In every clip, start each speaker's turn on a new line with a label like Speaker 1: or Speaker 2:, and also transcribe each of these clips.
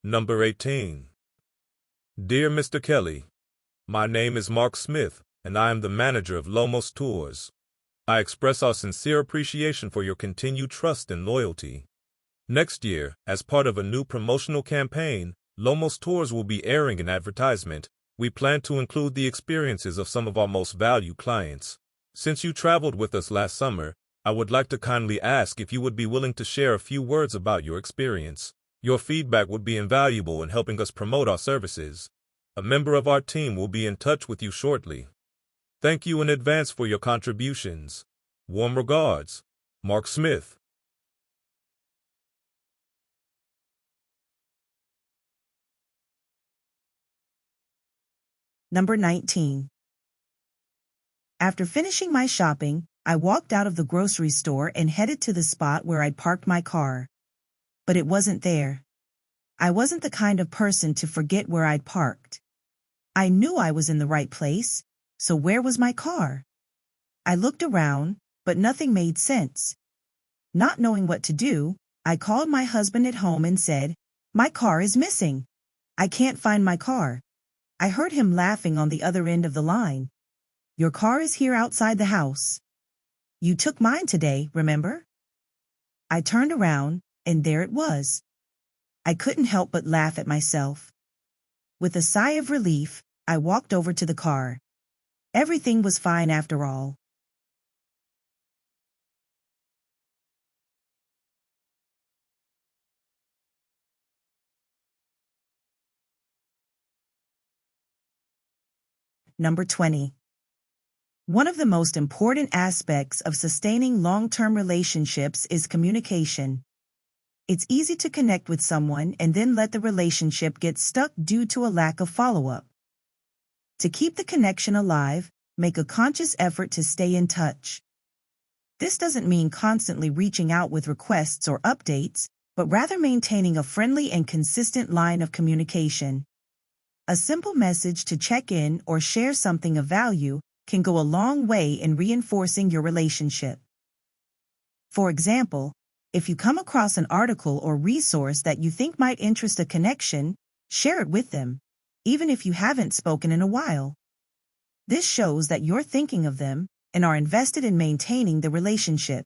Speaker 1: Number 18. Dear Mr. Kelly, my name is Mark Smith, and I am the manager of Lomos Tours. I express our sincere appreciation for your continued trust and loyalty. Next year, as part of a new promotional campaign, Lomos Tours will be airing an advertisement. We plan to include the experiences of some of our most valued clients. Since you traveled with us last summer, I would like to kindly ask if you would be willing to share a few words about your experience. Your feedback would be invaluable in helping us promote our services. A member of our team will be in touch with you shortly. Thank you in advance for your contributions. Warm regards, Mark Smith.
Speaker 2: Number 19. After finishing my shopping, I walked out of the grocery store and headed to the spot where I'd parked my car. But it wasn't there. I wasn't the kind of person to forget where I'd parked. I knew I was in the right place, so where was my car? I looked around, but nothing made sense. Not knowing what to do, I called my husband at home and said, "My car is missing. I can't find my car." I heard him laughing on the other end of the line. "Your car is here outside the house. You took mine today, remember?" I turned around, and there it was. I couldn't help but laugh at myself. With a sigh of relief, I walked over to the car. Everything was fine after all. Number 20. One of the most important aspects of sustaining long-term relationships is communication. It's easy to connect with someone and then let the relationship get stuck due to a lack of follow-up. To keep the connection alive, make a conscious effort to stay in touch. This doesn't mean constantly reaching out with requests or updates, but rather maintaining a friendly and consistent line of communication. A simple message to check in or share something of value can go a long way in reinforcing your relationship. For example, if you come across an article or resource that you think might interest a connection, share it with them, even if you haven't spoken in a while. This shows that you're thinking of them and are invested in maintaining the relationship.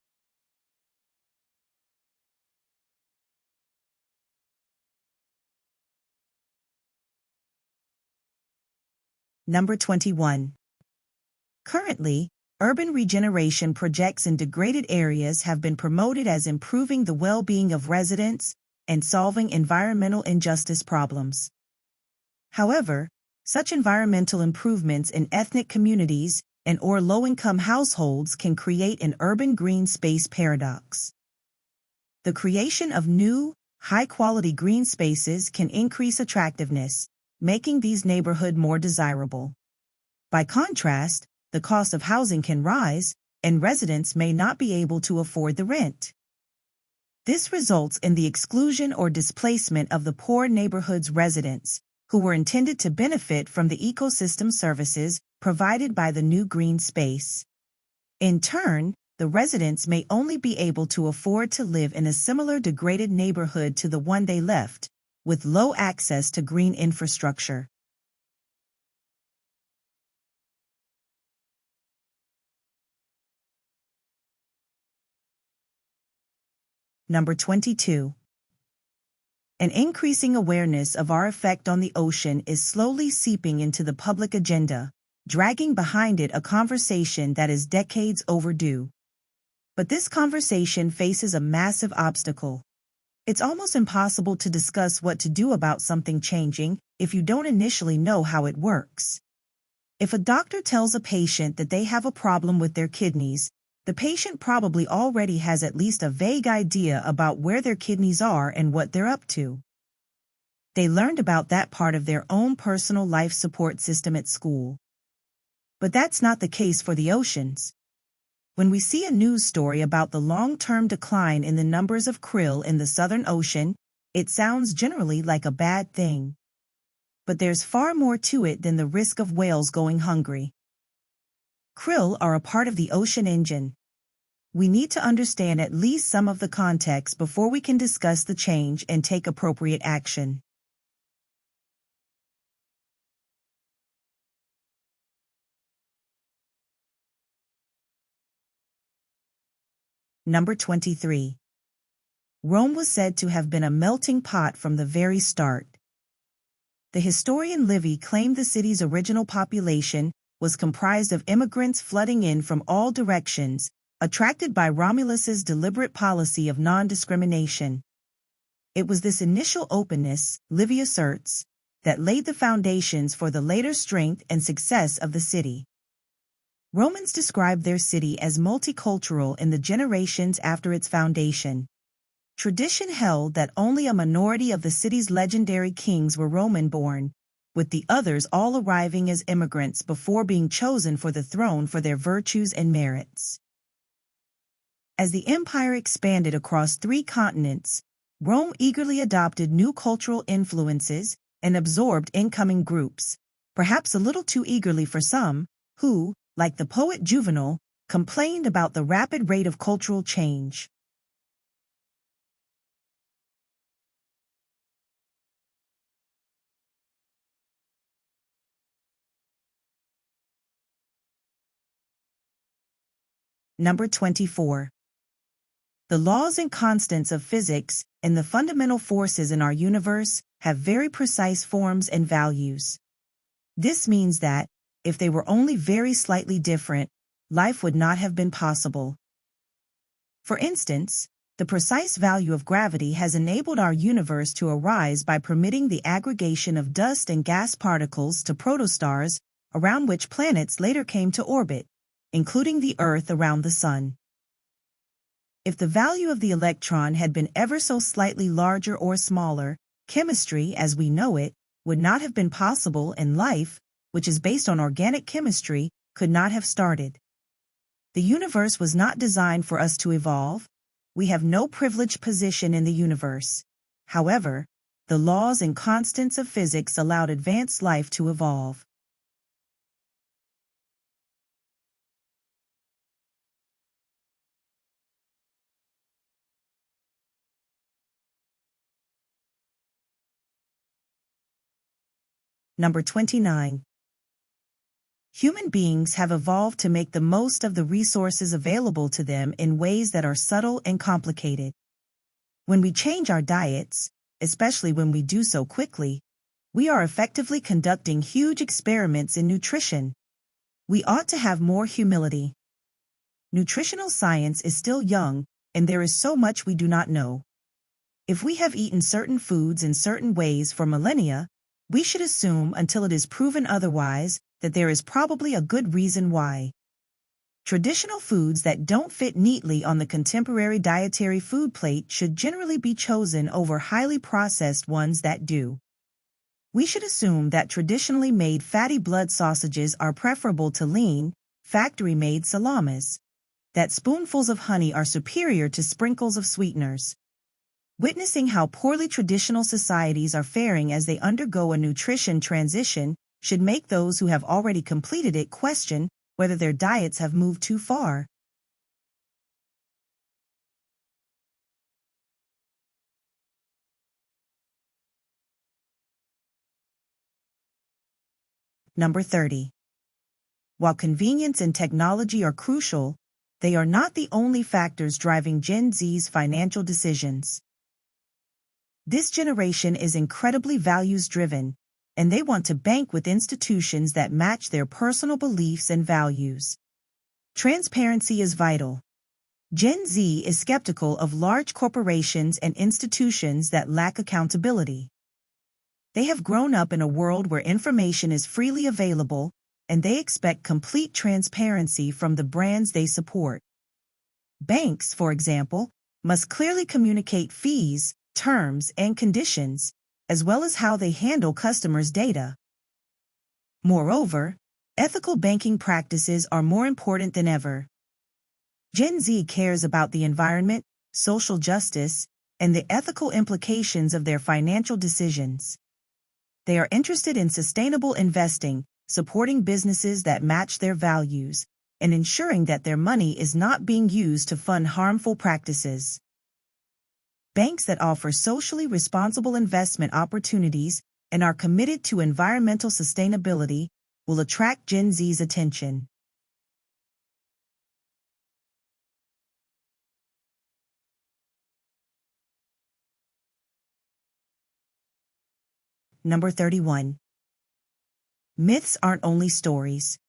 Speaker 2: Number 21. Currently, urban regeneration projects in degraded areas have been promoted as improving the well-being of residents and solving environmental injustice problems. However, such environmental improvements in ethnic communities and/or low-income households can create an urban green space paradox. The creation of new, high-quality green spaces can increase attractiveness, making these neighborhoods more desirable. By contrast, the cost of housing can rise, and residents may not be able to afford the rent. This results in the exclusion or displacement of the poor neighborhood's residents, who were intended to benefit from the ecosystem services provided by the new green space. In turn, the residents may only be able to afford to live in a similar degraded neighborhood to the one they left, with low access to green infrastructure. Number 22. An increasing awareness of our effect on the ocean is slowly seeping into the public agenda, dragging behind it a conversation that is decades overdue. But this conversation faces a massive obstacle. It's almost impossible to discuss what to do about something changing if you don't initially know how it works. If a doctor tells a patient that they have a problem with their kidneys, the patient probably already has at least a vague idea about where their kidneys are and what they're up to. They learned about that part of their own personal life support system at school. But that's not the case for the oceans. When we see a news story about the long-term decline in the numbers of krill in the Southern Ocean, it sounds generally like a bad thing. But there's far more to it than the risk of whales going hungry. Krill are a part of the ocean engine. We need to understand at least some of the context before we can discuss the change and take appropriate action. Number 23. Rome was said to have been a melting pot from the very start. The historian Livy claimed the city's original population was comprised of immigrants flooding in from all directions, attracted by Romulus's deliberate policy of non-discrimination. It was this initial openness, Livy asserts, that laid the foundations for the later strength and success of the city. Romans described their city as multicultural in the generations after its foundation. Tradition held that only a minority of the city's legendary kings were Roman-born, with the others all arriving as immigrants before being chosen for the throne for their virtues and merits. As the empire expanded across 3 continents, Rome eagerly adopted new cultural influences and absorbed incoming groups, perhaps a little too eagerly for some, who, like the poet Juvenal, complained about the rapid rate of cultural change. Number 24. The laws and constants of physics and the fundamental forces in our universe have very precise forms and values. This means that, if they were only very slightly different, life would not have been possible. For instance, the precise value of gravity has enabled our universe to arise by permitting the aggregation of dust and gas particles to protostars, around which planets later came to orbit, including the Earth around the Sun. If the value of the electron had been ever so slightly larger or smaller, chemistry as we know it would not have been possible, and life, which is based on organic chemistry, could not have started. The universe was not designed for us to evolve. We have no privileged position in the universe. However, the laws and constants of physics allowed advanced life to evolve. Number 29. Human beings have evolved to make the most of the resources available to them in ways that are subtle and complicated. When we change our diets, especially when we do so quickly, we are effectively conducting huge experiments in nutrition. We ought to have more humility. Nutritional science is still young, and there is so much we do not know. If we have eaten certain foods in certain ways for millennia, we should assume until it is proven otherwise that there is probably a good reason why. Traditional foods that don't fit neatly on the contemporary dietary food plate should generally be chosen over highly processed ones that do. We should assume that traditionally made fatty blood sausages are preferable to lean, factory-made salamis, that spoonfuls of honey are superior to sprinkles of sweeteners. Witnessing how poorly traditional societies are faring as they undergo a nutrition transition should make those who have already completed it question whether their diets have moved too far. Number 30. While convenience and technology are crucial, they are not the only factors driving Gen Z's financial decisions. This generation is incredibly values-driven, and they want to bank with institutions that match their personal beliefs and values. Transparency is vital. Gen Z is skeptical of large corporations and institutions that lack accountability. They have grown up in a world where information is freely available, and they expect complete transparency from the brands they support. Banks, for example, must clearly communicate fees, terms, and conditions, as well as how they handle customers' data. Moreover, ethical banking practices are more important than ever. Gen Z cares about the environment, social justice, and the ethical implications of their financial decisions. They are interested in sustainable investing, supporting businesses that match their values, and ensuring that their money is not being used to fund harmful practices. Banks that offer socially responsible investment opportunities and are committed to environmental sustainability will attract Gen Z's attention. Number 31. Myths aren't only stories.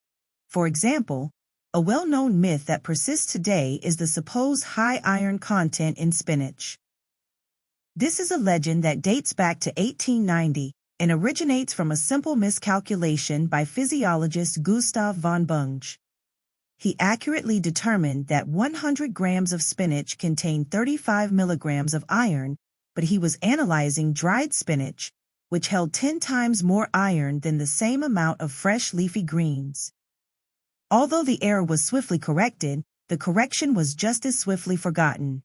Speaker 2: For example, a well-known myth that persists today is the supposed high iron content in spinach. This is a legend that dates back to 1890 and originates from a simple miscalculation by physiologist Gustav von Bunge. He accurately determined that 100 grams of spinach contained 35 milligrams of iron, but he was analyzing dried spinach, which held 10 times more iron than the same amount of fresh leafy greens. Although the error was swiftly corrected, the correction was just as swiftly forgotten.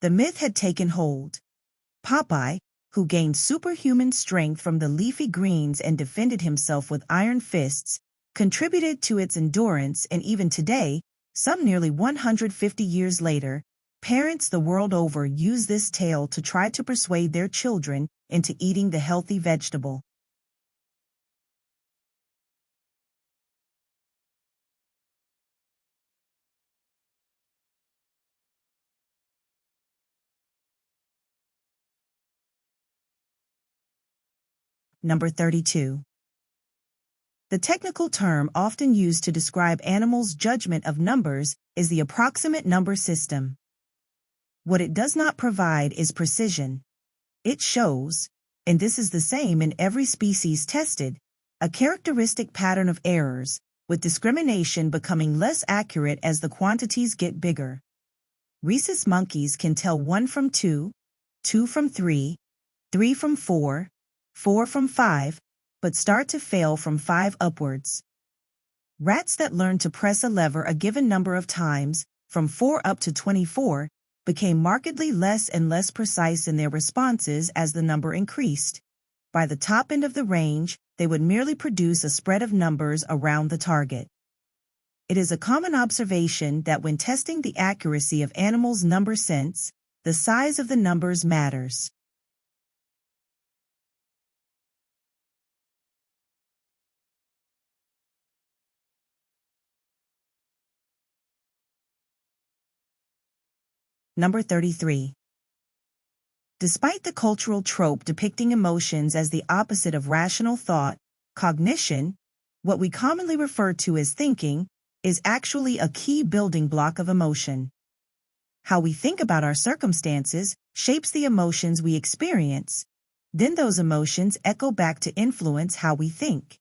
Speaker 2: The myth had taken hold. Popeye, who gained superhuman strength from the leafy greens and defended himself with iron fists, contributed to its endurance, and even today, some nearly 150 years later, parents the world over use this tale to try to persuade their children into eating the healthy vegetable. Number 32. The technical term often used to describe animals' judgment of numbers is the approximate number system. What it does not provide is precision. It shows, and this is the same in every species tested, a characteristic pattern of errors, with discrimination becoming less accurate as the quantities get bigger. Rhesus monkeys can tell 1 from 2, 2 from 3, 3 from 4, 4 from 5, but start to fail from 5 upwards. Rats that learn to press a lever a given number of times, from 4 up to 24, became markedly less and less precise in their responses as the number increased. By the top end of the range, they would merely produce a spread of numbers around the target. It is a common observation that when testing the accuracy of animals' number sense, the size of the numbers matters. Number 33. Despite the cultural trope depicting emotions as the opposite of rational thought, cognition, what we commonly refer to as thinking, is actually a key building block of emotion. How we think about our circumstances shapes the emotions we experience. Then those emotions echo back to influence how we think.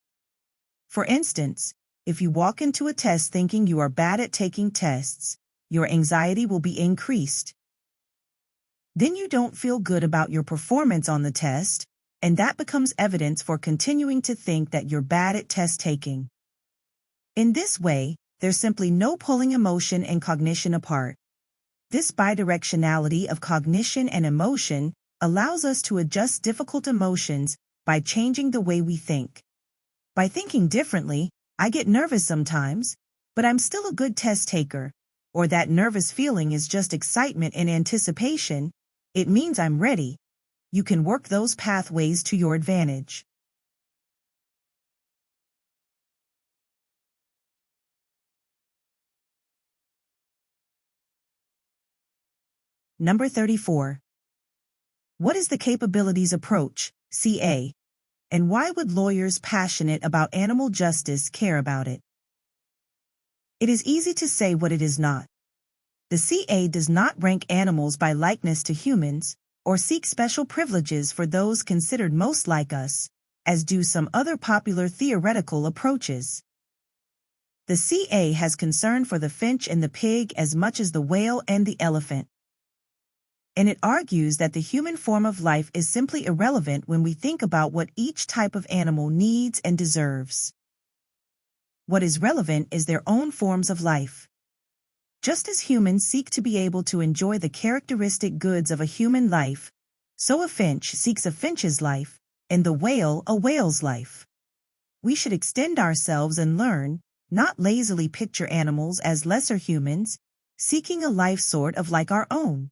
Speaker 2: For instance, if you walk into a test thinking you are bad at taking tests, your anxiety will be increased. Then you don't feel good about your performance on the test, and that becomes evidence for continuing to think that you're bad at test taking. In this way, there's simply no pulling emotion and cognition apart. This bidirectionality of cognition and emotion allows us to adjust difficult emotions by changing the way we think. By thinking differently, I get nervous sometimes, but I'm still a good test taker. Or that nervous feeling is just excitement and anticipation, it means I'm ready. You can work those pathways to your advantage. Number 34. What is the capabilities approach, CA? And why would lawyers passionate about animal justice care about it? It is easy to say what it is not. The CA does not rank animals by likeness to humans, or seek special privileges for those considered most like us, as do some other popular theoretical approaches. The CA has concern for the finch and the pig as much as the whale and the elephant. And it argues that the human form of life is simply irrelevant when we think about what each type of animal needs and deserves. What is relevant is their own forms of life. Just as humans seek to be able to enjoy the characteristic goods of a human life, so a finch seeks a finch's life, and the whale a whale's life. We should extend ourselves and learn, not lazily picture animals as lesser humans, seeking a life sort of like our own.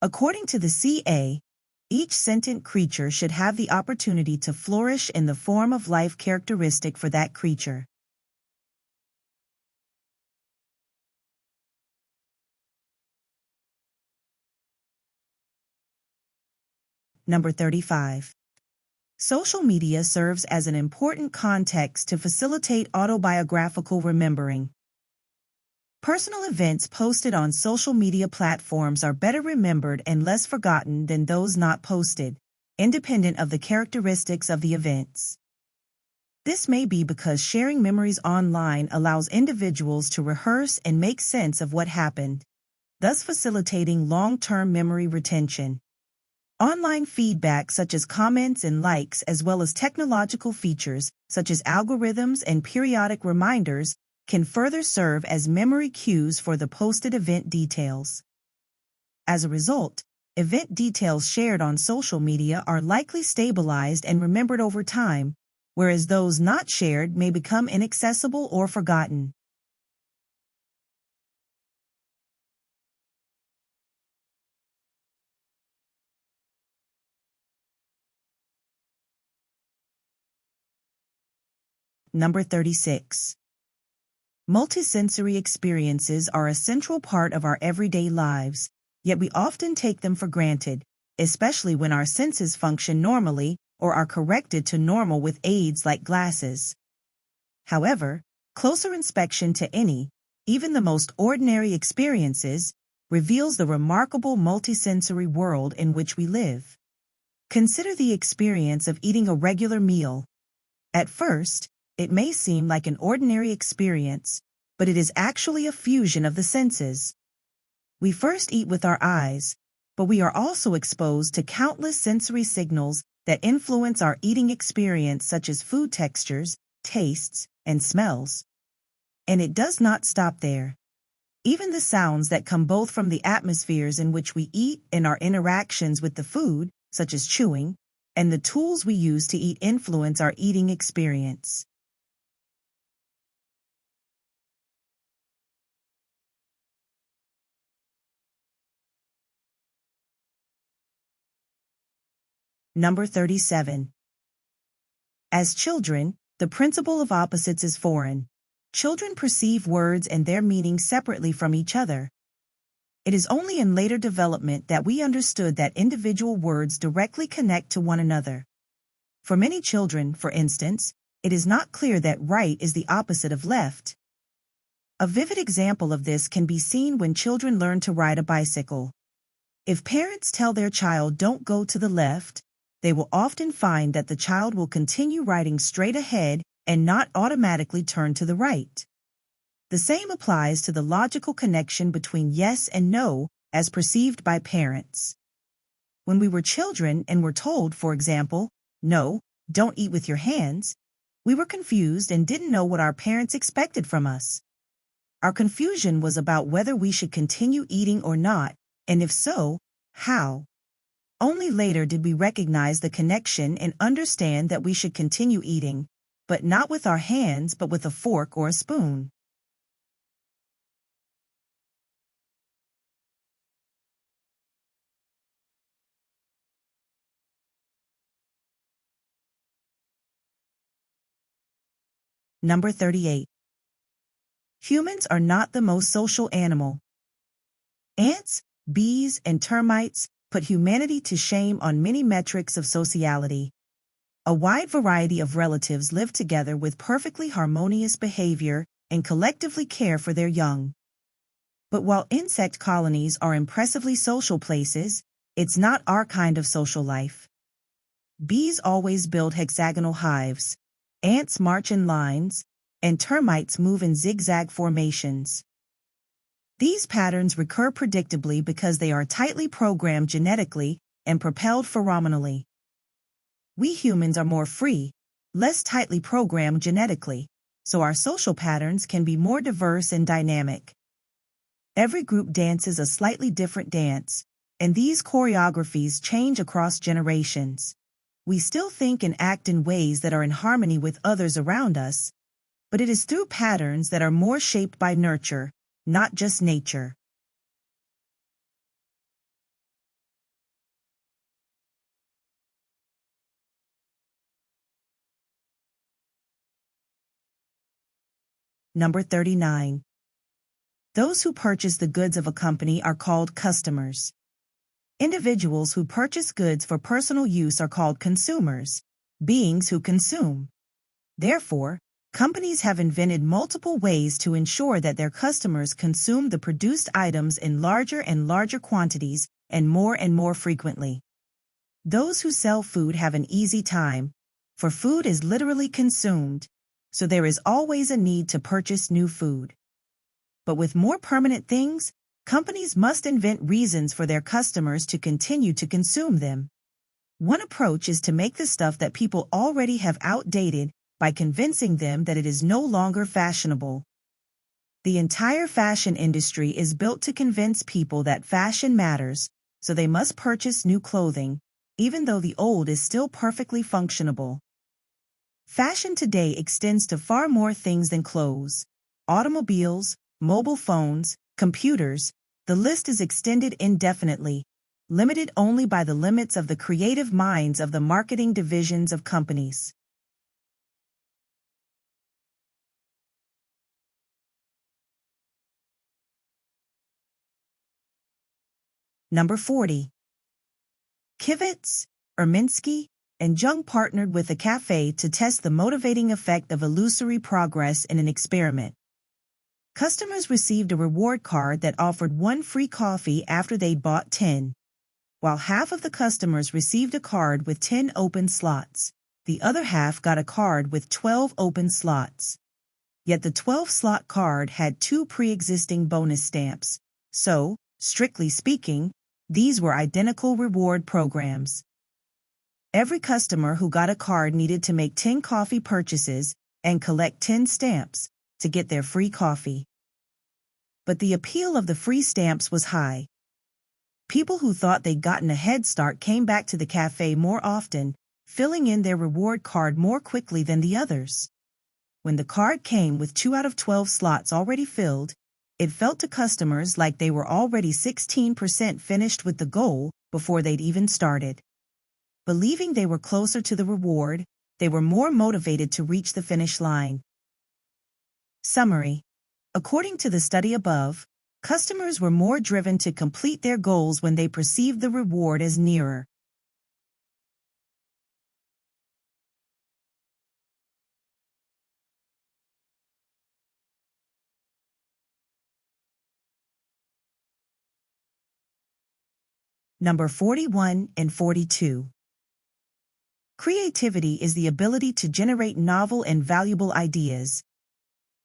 Speaker 2: According to the CA, each sentient creature should have the opportunity to flourish in the form of life characteristic for that creature. Number 35. Social media serves as an important context to facilitate autobiographical remembering. Personal events posted on social media platforms are better remembered and less forgotten than those not posted, independent of the characteristics of the events. This may be because sharing memories online allows individuals to rehearse and make sense of what happened, thus facilitating long-term memory retention. Online feedback such as comments and likes, as well as technological features such as algorithms and periodic reminders, can further serve as memory cues for the posted event details. As a result, event details shared on social media are likely stabilized and remembered over time, whereas those not shared may become inaccessible or forgotten. Number 36. Multisensory experiences are a central part of our everyday lives, yet we often take them for granted, especially when our senses function normally or are corrected to normal with aids like glasses. However, closer inspection to any, even the most ordinary experiences, reveals the remarkable multisensory world in which we live. Consider the experience of eating a regular meal. At first, it may seem like an ordinary experience, but it is actually a fusion of the senses. We first eat with our eyes, but we are also exposed to countless sensory signals that influence our eating experience, such as food textures, tastes, and smells. And it does not stop there. Even the sounds that come both from the atmospheres in which we eat and our interactions with the food, such as chewing, and the tools we use to eat influence our eating experience. Number 37. As children, the principle of opposites is foreign. Children perceive words and their meaning separately from each other. It is only in later development that we understood that individual words directly connect to one another. For many children, for instance, it is not clear that right is the opposite of left. A vivid example of this can be seen when children learn to ride a bicycle. If parents tell their child don't go to the left, they will often find that the child will continue riding straight ahead and not automatically turn to the right. The same applies to the logical connection between yes and no as perceived by parents. When we were children and were told, for example, no, don't eat with your hands, we were confused and didn't know what our parents expected from us. Our confusion was about whether we should continue eating or not, and if so, how. Only later did we recognize the connection and understand that we should continue eating, but not with our hands but with a fork or a spoon. Number 38. Humans are not the most social animal. Ants, bees, and termites put humanity to shame on many metrics of sociality. A wide variety of relatives live together with perfectly harmonious behavior and collectively care for their young. But while insect colonies are impressively social places, it's not our kind of social life. Bees always build hexagonal hives, ants march in lines, and termites move in zigzag formations. These patterns recur predictably because they are tightly programmed genetically and propelled pheromonally. We humans are more free, less tightly programmed genetically, so our social patterns can be more diverse and dynamic. Every group dances a slightly different dance, and these choreographies change across generations. We still think and act in ways that are in harmony with others around us, but it is through patterns that are more shaped by nurture, not just nature. Number 39. Those who purchase the goods of a company are called customers. Individuals who purchase goods for personal use are called consumers, beings who consume. Therefore, companies have invented multiple ways to ensure that their customers consume the produced items in larger and larger quantities and more frequently. Those who sell food have an easy time, for food is literally consumed, so there is always a need to purchase new food. But with more permanent things, companies must invent reasons for their customers to continue to consume them. One approach is to make the stuff that people already have outdated by convincing them that it is no longer fashionable. The entire fashion industry is built to convince people that fashion matters, so they must purchase new clothing, even though the old is still perfectly functionable. Fashion today extends to far more things than clothes. Automobiles, mobile phones, computers, the list is extended indefinitely, limited only by the limits of the creative minds of the marketing divisions of companies. Number 40. Kivitz, Erminsky, and Jung partnered with a cafe to test the motivating effect of illusory progress in an experiment. Customers received a reward card that offered 1 free coffee after they'd bought 10. While half of the customers received a card with 10 open slots, the other half got a card with 12 open slots. Yet the 12-slot card had 2 pre-existing bonus stamps, so, strictly speaking, these were identical reward programs. Every customer who got a card needed to make 10 coffee purchases and collect 10 stamps to get their free coffee. But the appeal of the free stamps was high. People who thought they'd gotten a head start came back to the cafe more often, filling in their reward card more quickly than the others. When the card came with 2 out of 12 slots already filled, it felt to customers like they were already 16% finished with the goal before they'd even started. Believing they were closer to the reward, they were more motivated to reach the finish line. Summary. According to the study above, customers were more driven to complete their goals when they perceived the reward as nearer. Number 41 and 42. Creativity is the ability to generate novel and valuable ideas.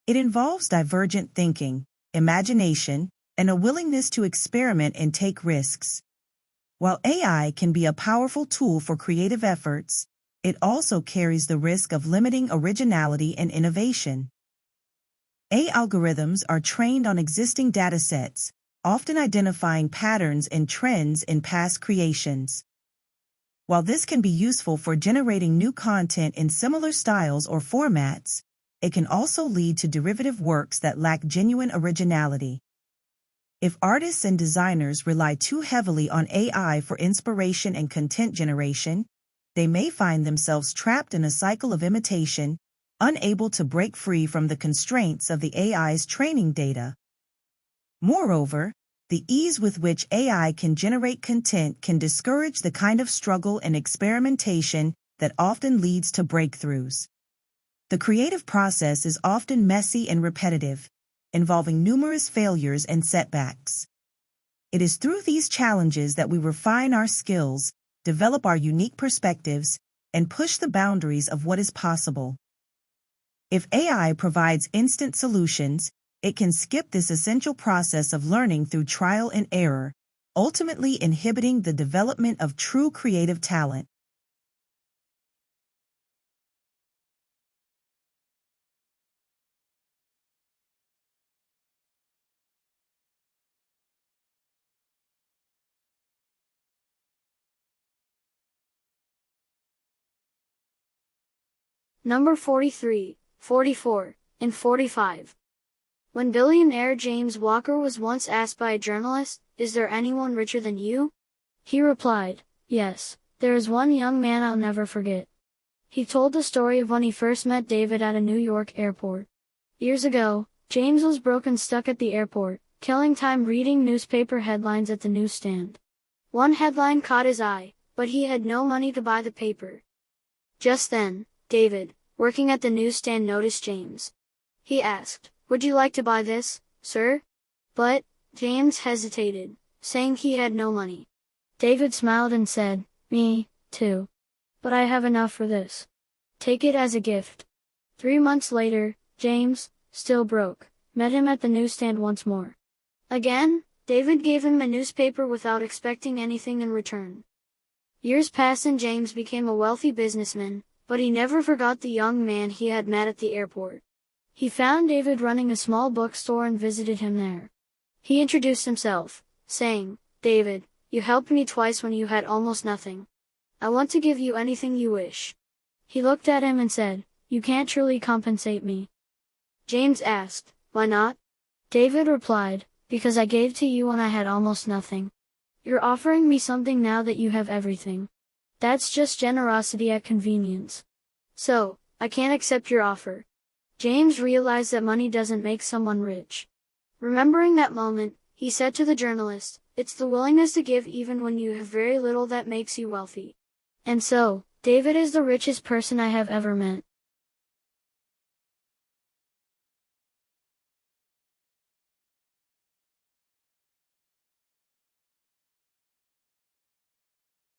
Speaker 2: It involves divergent thinking, imagination, and a willingness to experiment and take risks. While AI can be a powerful tool for creative efforts, it also carries the risk of limiting originality and innovation. AI algorithms are trained on existing datasets, often identifying patterns and trends in past creations. While this can be useful for generating new content in similar styles or formats, it can also lead to derivative works that lack genuine originality. If artists and designers rely too heavily on AI for inspiration and content generation, they may find themselves trapped in a cycle of imitation, unable to break free from the constraints of the AI's training data. Moreover, the ease with which AI can generate content can discourage the kind of struggle and experimentation that often leads to breakthroughs. The creative process is often messy and repetitive, involving numerous failures and setbacks. It is through these challenges that we refine our skills, develop our unique perspectives, and push the boundaries of what is possible. If AI provides instant solutions, it can skip this essential process of learning through trial and error, ultimately inhibiting the development of true creative talent.
Speaker 3: Number 43, 44, and 45. When billionaire James Walker was once asked by a journalist, "Is there anyone richer than you?" he replied, "Yes, there is one young man I'll never forget." He told the story of when he first met David at a New York airport. Years ago, James was broke and stuck at the airport, killing time reading newspaper headlines at the newsstand. One headline caught his eye, but he had no money to buy the paper. Just then, David, working at the newsstand, noticed James. He asked, "Would you like to buy this, sir?" But James hesitated, saying he had no money. David smiled and said, "Me, too. But I have enough for this. Take it as a gift." 3 months later, James, still broke, met him at the newsstand once more. Again, David gave him a newspaper without expecting anything in return. Years passed and James became a wealthy businessman, but he never forgot the young man he had met at the airport. He found David running a small bookstore and visited him there. He introduced himself, saying, "David, you helped me twice when you had almost nothing. I want to give you anything you wish." He looked at him and said, "You can't truly compensate me." James asked, "Why not?" David replied, "Because I gave to you when I had almost nothing. You're offering me something now that you have everything. That's just generosity at convenience. So, I can't accept your offer." James realized that money doesn't make someone rich. Remembering that moment, he said to the journalist, "It's the willingness to give even when you have very little that makes you wealthy." And so, David is the richest person I have ever met.